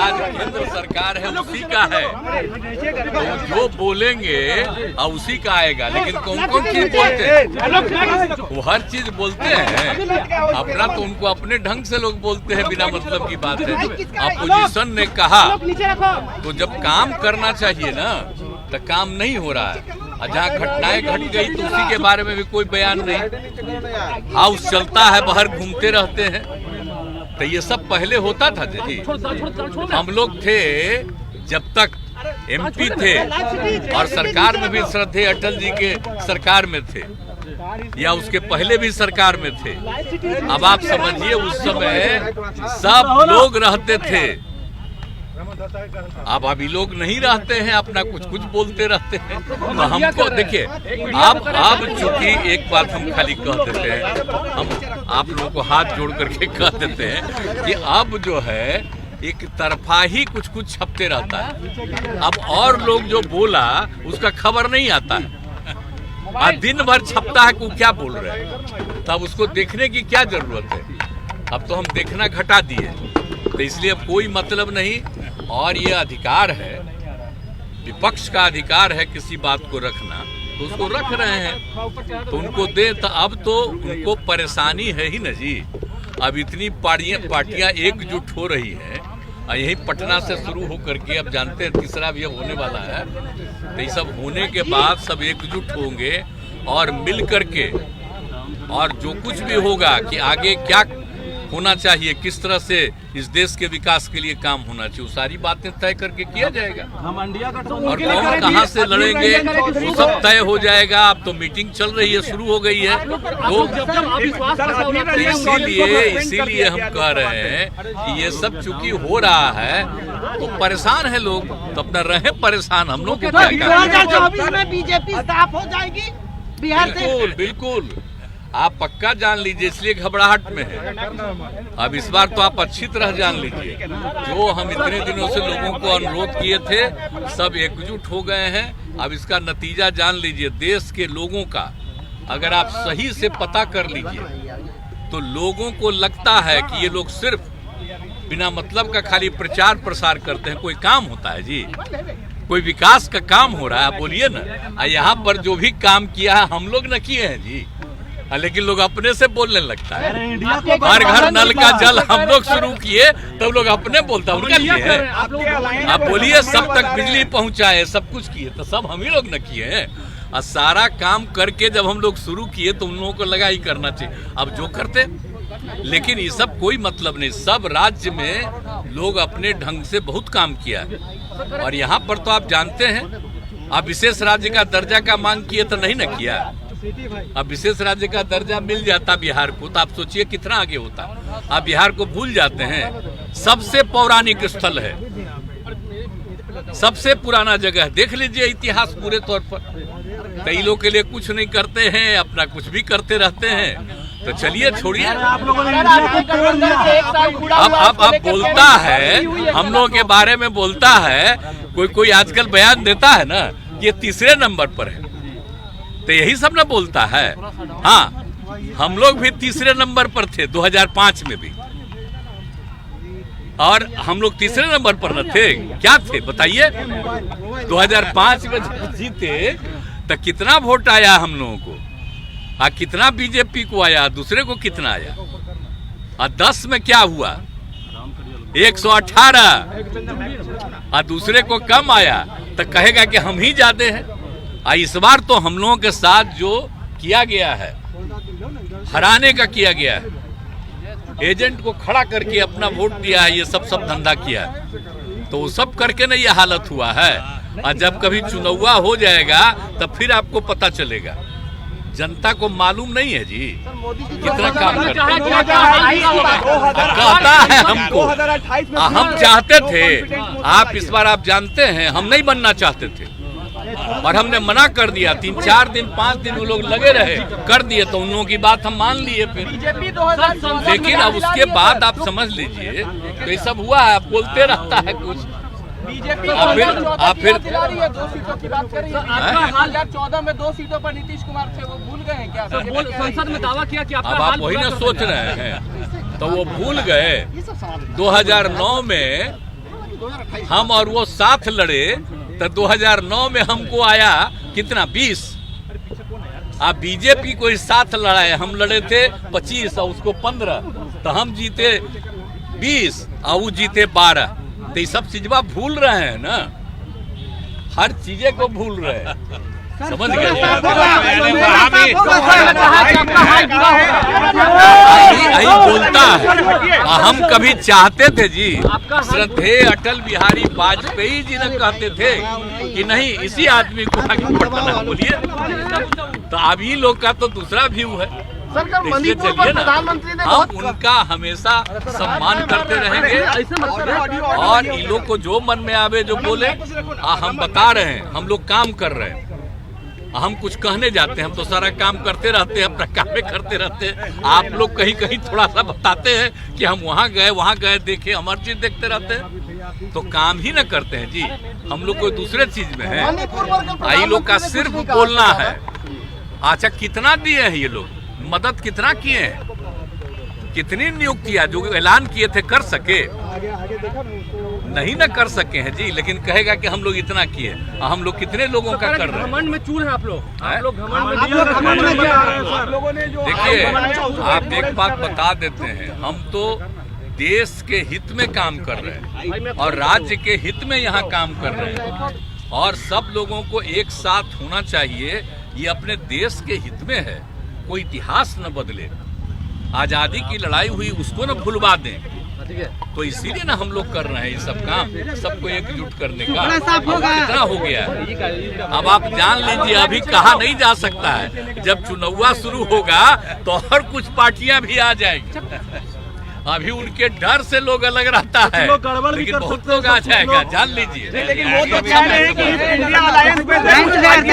राज केंद्र सरकार है उसी का है, तो जो बोलेंगे और उसी का आएगा। लेकिन कौन कौन चीज बोलते हैं, वो हर चीज बोलते हैं अपना, तो उनको अपने ढंग से लोग बोलते हैं, बिना मतलब की बात है। अपोजिशन ने कहा तो जब काम करना चाहिए ना, तो काम नहीं हो रहा है, और जहाँ घटनाएं घट गई तो उसी के बारे में भी कोई बयान नहीं। हाउस चलता है, बाहर घूमते रहते हैं, तो ये सब पहले होता था जी। हम लोग थे जब तक एमपी थे और सरकार में भी थे, अटल जी के सरकार में थे या उसके पहले भी सरकार में थे। अब आप समझिए उस समय सब लोग रहते थे, अब अभी लोग नहीं रहते हैं, अपना कुछ कुछ बोलते रहते हैं। तो हमको देखिए, अब चूंकि एक बात हम खाली कह देते हैं, हम आप लोगों को हाथ जोड़ करके कह देते हैं कि अब जो है एक तरफा ही कुछ कुछ छपते रहता है। अब और लोग जो बोला उसका खबर नहीं आता है, और दिन भर छपता है कि क्या बोल रहे हैं, तब उसको देखने की क्या जरूरत है। अब तो हम देखना घटा दिए, तो इसलिए अब कोई मतलब नहीं। और ये अधिकार है, विपक्ष का अधिकार है किसी बात को रखना, तो उसको रख रहे हैं, तो उनको दे। तो अब तो उनको परेशानी है ही न जी। अब इतनी पार्टियां एकजुट हो रही हैं, और यही पटना से शुरू होकर के अब जानते हैं तीसरा भी अब होने वाला है। तो ये सब होने के बाद सब एकजुट होंगे और मिल करके, और जो कुछ भी होगा कि आगे क्या होना चाहिए, किस तरह से इस देश के विकास के लिए काम होना चाहिए, वो सारी बातें तय करके किया जाएगा। और कौन कहाँ से लड़ेंगे वो सब तय हो जाएगा। अब तो मीटिंग चल रही है, शुरू हो गई है, तो इसीलिए हम कह रहे हैं कि ये सब चूंकि हो रहा है तो परेशान है लोग, तो अपना रहे परेशान। हम लोग 2024 में बीजेपी साफ हो जाएगी बिहार से। बिल्कुल बिल्कुल, आप पक्का जान लीजिए, इसलिए घबराहट में है। अब इस बार तो आप अच्छी तरह जान लीजिए, जो हम इतने दिनों से लोगों को अनुरोध किए थे सब एकजुट हो गए हैं। अब इसका नतीजा जान लीजिए, देश के लोगों का अगर आप सही से पता कर लीजिए तो लोगों को लगता है कि ये लोग सिर्फ बिना मतलब का खाली प्रचार प्रसार करते हैं। कोई काम होता है जी, कोई विकास का काम हो रहा है, आप बोलिए ना। यहाँ पर जो भी काम किया है हम लोग न किए हैं जी, लेकिन लोग अपने से बोलने लगता है। हर घर नल का जल हम लोग शुरू किए, तब लोग अपने बोलता है उनका किए हैं। आप बोलिए सब तक बिजली पहुंचाए, सब कुछ किए, तो सब हम ही लोग न किए हैं। और सारा काम करके जब हम लोग शुरू किए तो उन लोगों को लगा ही करना चाहिए, अब जो करते। लेकिन ये सब कोई मतलब नहीं, सब राज्य में लोग अपने ढंग से बहुत काम किया है। और यहाँ पर तो आप जानते हैं, आप विशेष राज्य का दर्जा का मांग किए तो नहीं न किया। अब विशेष राज्य का दर्जा मिल जाता बिहार को, तो आप सोचिए कितना आगे होता। आप बिहार को भूल जाते हैं, सबसे पौराणिक स्थल है, सबसे पुराना जगह, देख लीजिए इतिहास पूरे तौर पर। कई लोग के लिए कुछ नहीं करते हैं, अपना कुछ भी करते रहते हैं। तो चलिए छोड़िए, अब बोलता है, हम लोगों के बारे में बोलता है, कोई आजकल बयान देता है ना, ये तीसरे नंबर पर है, तो यही सब ना बोलता है। हाँ, हम लोग भी तीसरे नंबर पर थे 2005 में भी, और हम लोग तीसरे नंबर पर न थे, क्या थे बताइए। 2005 में जीते तो कितना वोट आया हम लोगों को, और कितना बीजेपी को आया, दूसरे को कितना आया, और 10 में क्या हुआ 118, और दूसरे को कम आया, तो कहेगा कि हम ही ज्यादा हैं। इस बार तो हम लोगों के साथ जो किया गया है, हराने का किया गया है, एजेंट को खड़ा करके अपना वोट दिया है, ये सब धंधा किया है, तो वो सब करके ना ये हालत हुआ है। और जब कभी चुनाव हो जाएगा तब फिर आपको पता चलेगा। जनता को मालूम नहीं है जी कितना काम करता है हमको। हम चाहते थे, आप इस बार आप जानते हैं हम नहीं बनना चाहते थे, और हमने मना कर दिया। 3-4 दिन 5 दिन वो लोग लगे रहे, कर दिए, तो उन लोगों की बात हम मान लिए फिर। लेकिन अब उसके बाद आप समझ लीजिए तो ये सब हुआ है, बोलते रहता है कुछ। बीजेपी आप फिर 2 सीटों की बात कर रही है। 2014 में 2 सीटों पर नीतीश कुमार थे, वो भूल गए हैं क्या? संसद में दावा किया कि अब आप वही ना सोच रहे हैं, तो वो भूल गए। 2009 में हम और वो साथ लड़े तो 2009 में हमको आया कितना 20। आप बीजेपी को इस साथ लड़ाए, हम लड़े थे 25 और उसको 15, तो हम जीते 20 और वो जीते 12। तो ये सब चीजवा भूल रहे हैं ना, हर चीजें को भूल रहे हैं, समझ गए? यही बोलता है। हम कभी चाहते थे जी, श्रद्धेय अटल बिहारी वाजपेयी जी ने कहते थे कि नहीं इसी आदमी को आगे बढ़ाना। बोलिए, तो अभी लोग का तो दूसरा व्यू है। इसलिए चलिए ना, हम उनका हमेशा सम्मान करते रहेंगे और इन लोग को जो मन में आवे जो बोले, हम बता रहे हैं, हम लोग काम कर रहे हैं। हम कुछ कहने जाते हैं, हम तो सारा काम करते रहते हैं, अपना काम में करते रहते हैं। आप लोग कहीं कहीं थोड़ा सा बताते हैं कि हम वहाँ गए देखे, हम हर चीज देखते रहते हैं, तो काम ही न करते हैं जी। हम लोग कोई दूसरे चीज में है, आई लोग का सिर्फ बोलना है। अच्छा, कितना दिए हैं ये लोग, मदद कितना किए हैं, कितनी नियुक्तियां जो ऐलान किए थे कर सके? नहीं ना कर सके हैं जी, लेकिन कहेगा कि हम लोग इतना किए। हम लोग कितने लोगों का कर रहे हैं? घमंड में चूर हैं आप लोग। देखिए, आप एक बात बता देते हैं, हम तो देश के हित में काम कर रहे हैं और राज्य के हित में यहाँ काम कर रहे हैं, और सब लोगों को एक साथ होना चाहिए। ये अपने देश के हित में है, कोई इतिहास न बदले, आजादी की लड़ाई हुई उसको न भुलवा दें। तो इसीलिए ना हम लोग कर रहे हैं ये सब काम, सबको एकजुट करने का। कितना हो गया है, अब आप जान लीजिए, अभी कहा नहीं जा सकता है। जब चुनाव शुरू होगा तो और कुछ पार्टियां भी आ जाएंगी। अभी उनके डर से लोग अलग रहता है, लेकिन बहुत लोग आ जाएगा, जान लीजिए। लेकिन वो तो कह रहे हैं कि